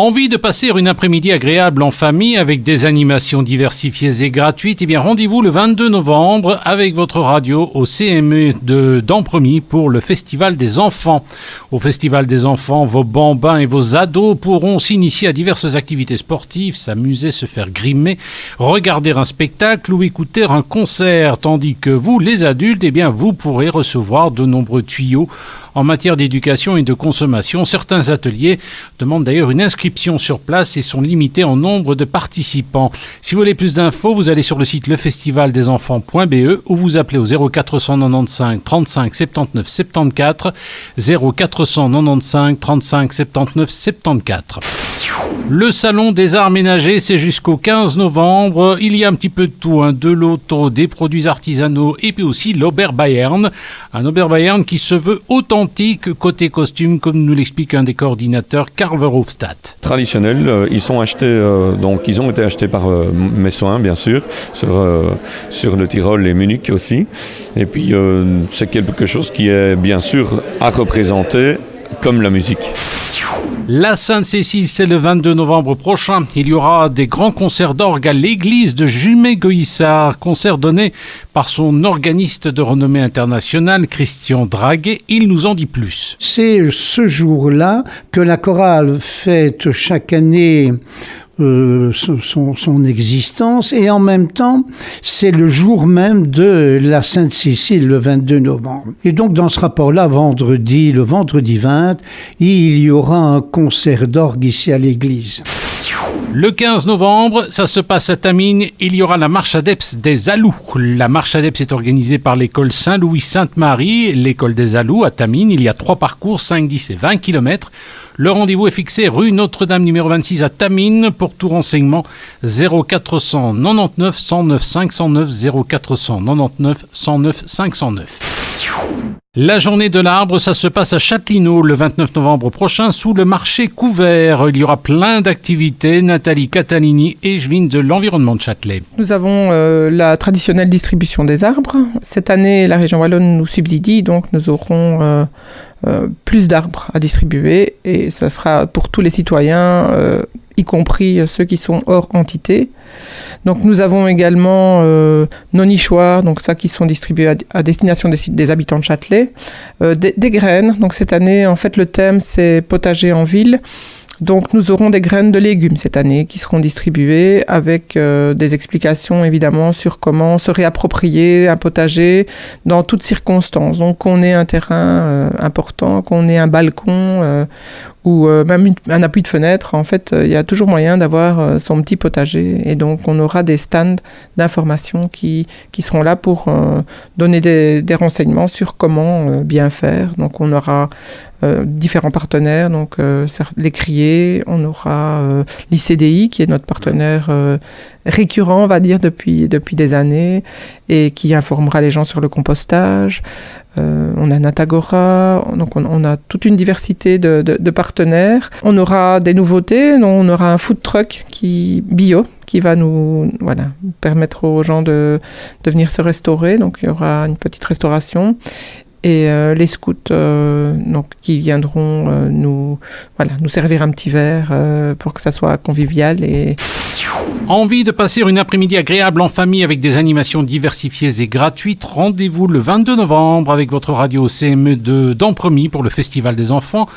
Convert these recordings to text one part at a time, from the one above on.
Envie de passer une après-midi agréable en famille avec des animations diversifiées et gratuites? Eh bien, rendez-vous le 22 novembre avec votre radio au CME d'Ampremy pour le Festival des enfants. Au Festival des enfants, vos bambins et vos ados pourront s'initier à diverses activités sportives, s'amuser, se faire grimer, regarder un spectacle ou écouter un concert, tandis que vous, les adultes, eh bien, vous pourrez recevoir de nombreux tuyaux en matière d'éducation et de consommation. Certains ateliers demandent d'ailleurs une inscription sur place et sont limités en nombre de participants. Si vous voulez plus d'infos, vous allez sur le site lefestivaldesenfants.be ou vous appelez au 0495 35 79 74 0495 35 79 74. Le Salon des Arts Ménagers, c'est jusqu'au 15 novembre. Il y a un petit peu de tout, de l'auto, des produits artisanaux et puis aussi l'Oberbayern. Un Oberbayern qui se veut authentique côté costume, comme nous l'explique un des coordinateurs, Karl Verhofstadt. Traditionnels, ils ont été achetés par Messoin, bien sûr, sur le Tyrol et Munich aussi. Et puis, c'est quelque chose qui est bien sûr à représenter comme la musique. La Sainte-Cécile, c'est le 22 novembre prochain. Il y aura des grands concerts d'orgue à l'église de Jumet-Goïssard. Concert donné par son organiste de renommée internationale, Christian Draguet. Il nous en dit plus. C'est ce jour-là que la chorale fête chaque année son existence, et en même temps c'est le jour même de la Sainte-Cécile, le 22 novembre. Et donc dans ce rapport-là, le vendredi 20, il y aura un concert d'orgue ici à l'église. Le 15 novembre, ça se passe à Tamines, il y aura la marche adepte des Alous. La marche adepte est organisée par l'école Saint-Louis-Sainte-Marie, l'école des Alous à Tamines. Il y a 3 parcours, 5, 10 et 20 km. Le rendez-vous est fixé rue Notre-Dame numéro 26 à Tamines. Pour tout renseignement, 0499 109 509 0499 109 509. La journée de l'arbre, ça se passe à Châtelineau le 29 novembre prochain sous le marché couvert. Il y aura plein d'activités. Nathalie Catalini, échevine de l'environnement de Châtelet. Nous avons la traditionnelle distribution des arbres. Cette année, la région wallonne nous subsidie, donc nous aurons plus d'arbres à distribuer et ça sera pour tous les citoyens, y compris ceux qui sont hors entité. Donc nous avons également nos nichoirs, donc ça qui sont distribués à destination des habitants de Châtelet, des graines. Donc cette année, en fait, le thème c'est potager en ville. Donc nous aurons des graines de légumes cette année qui seront distribuées avec des explications évidemment sur comment se réapproprier un potager dans toutes circonstances. Donc qu'on ait un terrain important, qu'on ait un balcon ou même un appui de fenêtre, en fait il y a toujours moyen d'avoir son petit potager et donc on aura des stands d'information qui seront là pour donner des renseignements sur comment bien faire. Donc on aura différents partenaires, donc les criers, on aura l'ICDI qui est notre partenaire récurrent, on va dire, depuis des années et qui informera les gens sur le compostage. On a Natagora, donc on a toute une diversité de partenaires. On aura des nouveautés, on aura un food truck bio qui va nous permettre aux gens de venir se restaurer, donc il y aura une petite restauration. Et les scouts qui viendront nous servir un petit verre pour que ça soit convivial. Envie de passer une après-midi agréable en famille avec des animations diversifiées et gratuites? Rendez-vous le 22 novembre avec votre radio CME d'Ampremy pour le Festival des enfants.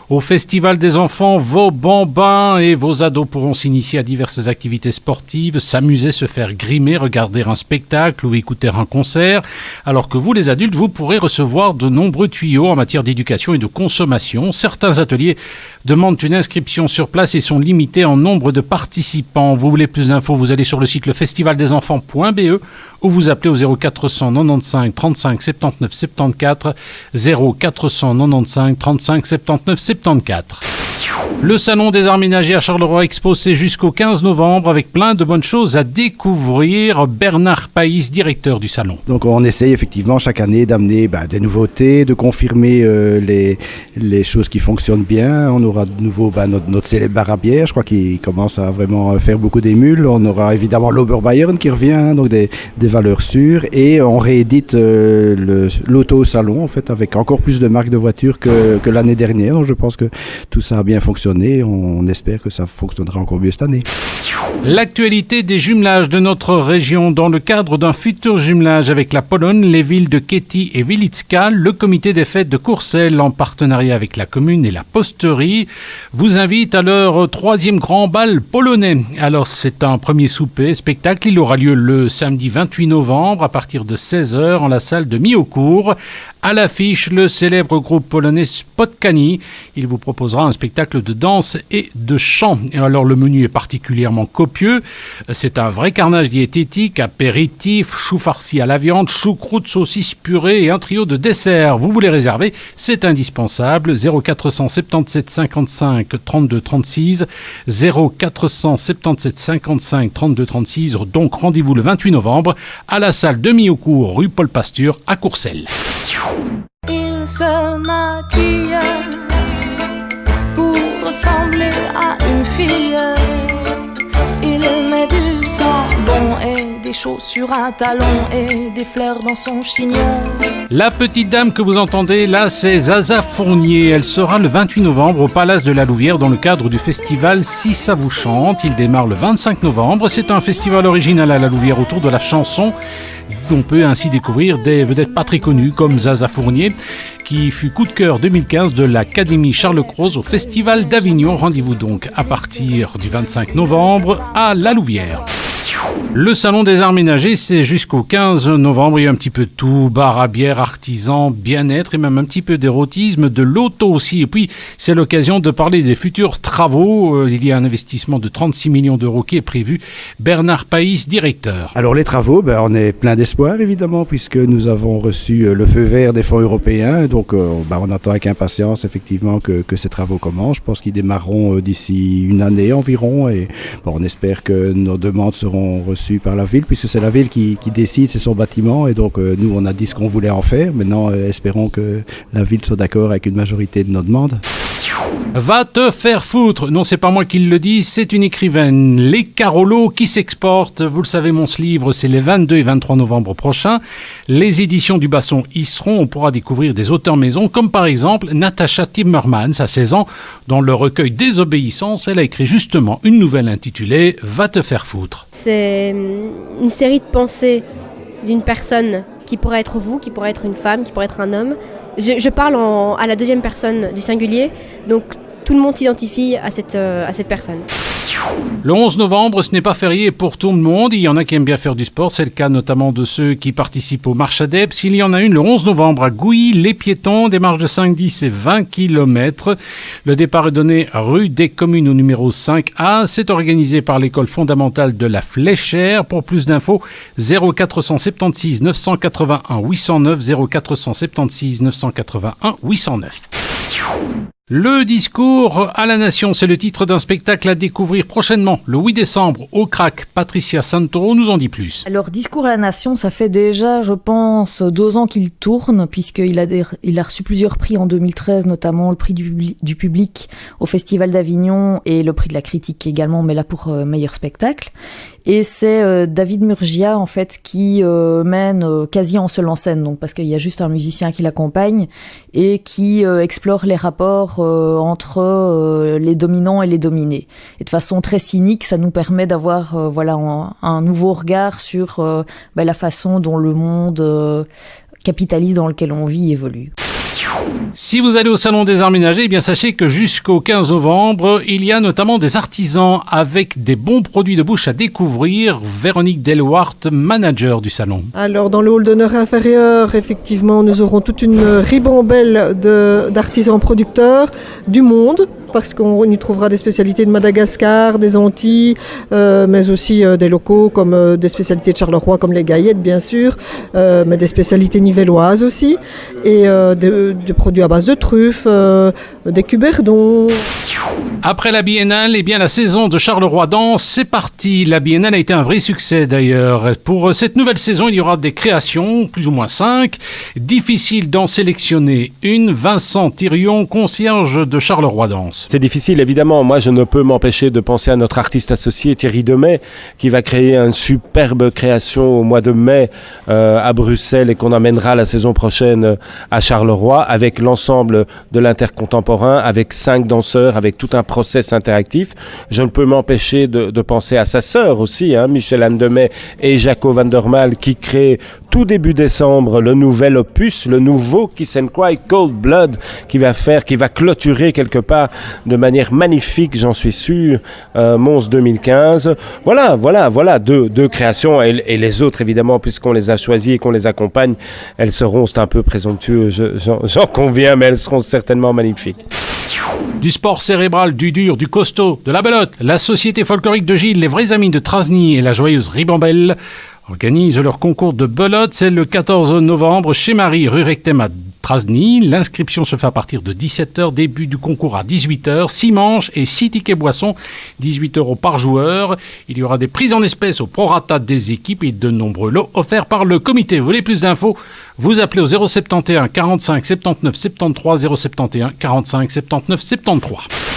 Au Festival des enfants, vos bambins et vos ados pourront s'initier à diverses activités sportives, s'amuser, se faire grimer, regarder un spectacle ou écouter un concert, alors que vous, les adultes, vous pourrez recevoir de nombreux tuyaux en matière d'éducation et de consommation. Certains ateliers demandent une inscription sur place et sont limités en nombre de participants. Vous voulez plus d'infos, vous allez sur le site lefestivaldesenfants.be ou vous appelez au 0495 35 79 74 0495 35 79 74. Le Salon des Arts Ménagers à Charleroi Expo, c'est jusqu'au 15 novembre avec plein de bonnes choses à découvrir. Bernard Païs, directeur du salon. Donc on essaye effectivement chaque année d'amener des nouveautés, de confirmer les choses qui fonctionnent bien. On aura de nouveau notre célèbre bar à bière, je crois qu'il commence à vraiment faire beaucoup d'émules. On aura évidemment l'Oberbayern qui revient, donc des valeurs sûres. Et on réédite l'auto-salon en fait avec encore plus de marques de voitures que l'année dernière. Donc je pense que tout ça a bien bien fonctionné. On espère que ça fonctionnera encore mieux cette année. L'actualité des jumelages de notre région. Dans le cadre d'un futur jumelage avec la Pologne, les villes de Kéti et Wilicka, le comité des fêtes de Courcelles, en partenariat avec la commune et la posterie, vous invite à leur 3e grand bal polonais. Alors c'est un premier souper, spectacle. Il aura lieu le samedi 28 novembre à partir de 16h en la salle de Miaucourt. À l'affiche, le célèbre groupe polonais Spotkani. Il vous proposera un spectacle de danse et de chant. Et alors le menu est particulièrement copieux. C'est un vrai carnage diététique, apéritif, choux farcis à la viande, choucroute, saucisse purée et un trio de desserts. Vous voulez réserver? C'est indispensable. 0477 55 32 36, 0477 55 32 36. Donc rendez-vous le 28 novembre à la salle de Miaucourt, rue Paul Pasture à Courcelles. Il se maquille pour ressembler à une fille. Il met du savon et des chaussures à talons et des fleurs dans son chignon. La petite dame que vous entendez là, c'est Zaza Fournier. Elle sera le 28 novembre au Palace de la Louvière dans le cadre du festival Si ça vous chante. Il démarre le 25 novembre. C'est un festival original à la Louvière autour de la chanson. On peut ainsi découvrir des vedettes pas très connues comme Zaza Fournier, qui fut coup de cœur 2015 de l'Académie Charles Cros au Festival d'Avignon. Rendez-vous donc à partir du 25 novembre à la Louvière. Le Salon des Arts Ménagers, c'est jusqu'au 15 novembre. Il y a un petit peu de tout, bar à bière, artisans, bien-être et même un petit peu d'érotisme, de l'auto aussi. Et puis, c'est l'occasion de parler des futurs travaux. Il y a un investissement de 36 millions d'euros qui est prévu. Bernard Païs, directeur. Alors les travaux, on est plein d'espoir évidemment puisque nous avons reçu le feu vert des fonds européens. Donc on attend avec impatience effectivement que ces travaux commencent. Je pense qu'ils démarreront d'ici une année environ et on espère que nos demandes seront reçues par la ville puisque c'est la ville qui décide, c'est son bâtiment et donc nous on a dit ce qu'on voulait en faire. Maintenant espérons que la ville soit d'accord avec une majorité de nos demandes. Va te faire foutre. Non, c'est pas moi qui le dis, c'est une écrivaine. Les Carolos qui s'exportent. Vous le savez, mon livre, c'est les 22 et 23 novembre prochains. Les éditions du Basson y seront. On pourra découvrir des auteurs maison, comme par exemple Natasha Timmermans, à 16 ans. Dans le recueil Désobéissance, elle a écrit justement une nouvelle intitulée Va te faire foutre. C'est une série de pensées d'une personne qui pourrait être vous, qui pourrait être une femme, qui pourrait être un homme. Je parle à la deuxième personne du singulier, donc tout le monde s'identifie à cette personne. Le 11 novembre, ce n'est pas férié pour tout le monde. Il y en a qui aiment bien faire du sport. C'est le cas notamment de ceux qui participent aux marches ADEPS. Il y en a une le 11 novembre à Gouy, les piétons. Démarche de 5-10 et 20 km. Le départ est donné rue des Communes au numéro 5A. C'est organisé par l'école fondamentale de la Fléchère. Pour plus d'infos, 0476 981 809, 0476 981 809. Le discours à la nation, c'est le titre d'un spectacle à découvrir prochainement, le 8 décembre, au CRAC. Patricia Santoro nous en dit plus. Alors, discours à la nation, ça fait déjà, je pense, 2 ans qu'il tourne, puisqu'il a reçu plusieurs prix en 2013, notamment le prix du public au Festival d'Avignon et le prix de la critique également, mais là pour meilleur spectacle. Et c'est David Murgia, en fait, qui mène quasi en seul en scène, donc parce qu'il y a juste un musicien qui l'accompagne et qui explore les rapports entre les dominants et les dominés. Et de façon très cynique, ça nous permet d'avoir un nouveau regard sur la façon dont le monde capitaliste dans lequel on vit évolue. Si vous allez au Salon des Arts Ménagers, eh bien sachez que jusqu'au 15 novembre, il y a notamment des artisans avec des bons produits de bouche à découvrir. Véronique Delwart, manager du salon. Alors dans le hall d'honneur inférieur, effectivement, nous aurons toute une ribambelle d'artisans producteurs du monde, parce qu'on y trouvera des spécialités de Madagascar, des Antilles, mais aussi des locaux comme des spécialités de Charleroi comme les Gaillettes bien sûr, mais des spécialités nivelloises aussi, et des produits à base de truffes, des cuberdons. Après la Biennale, eh bien la saison de Charleroi Danse, c'est parti. La Biennale a été un vrai succès d'ailleurs. Pour cette nouvelle saison, il y aura des créations, plus ou moins 5. Difficile d'en sélectionner une. Vincent Thirion, concierge de Charleroi Danse. C'est difficile, évidemment. Moi, je ne peux m'empêcher de penser à notre artiste associé Thierry Demey, qui va créer une superbe création au mois de mai à Bruxelles et qu'on amènera la saison prochaine à Charleroi avec l'ensemble de l'intercontemporain, avec 5 danseurs, avec tout un process interactif. Je ne peux m'empêcher de penser à sa sœur aussi, Michel-Anne Demey et Jaco van der Maal, qui créent tout début décembre le nouvel opus, le nouveau Kiss and Cry Cold Blood, qui va clôturer quelque part de manière magnifique, j'en suis sûr, Mons 2015. Voilà, deux créations, et les autres évidemment, puisqu'on les a choisies et qu'on les accompagne, elles seront, c'est un peu présomptueux, j'en conviens, mais elles seront certainement magnifiques. Du sport cérébral, du dur, du costaud, de la belote, la Société folklorique de Gilles, les vrais amis de Trasny et la joyeuse Ribambelle organisent leur concours de belote. C'est le 14 novembre chez Marie, rue Rectem à Trasny. L'inscription se fait à partir de 17h, début du concours à 18h, 6 manches et 6 tickets boissons, 18 € par joueur. Il y aura des prises en espèces au prorata des équipes et de nombreux lots offerts par le comité. Vous voulez plus d'infos? Vous appelez au 071 45 79 73 071 45 79 73.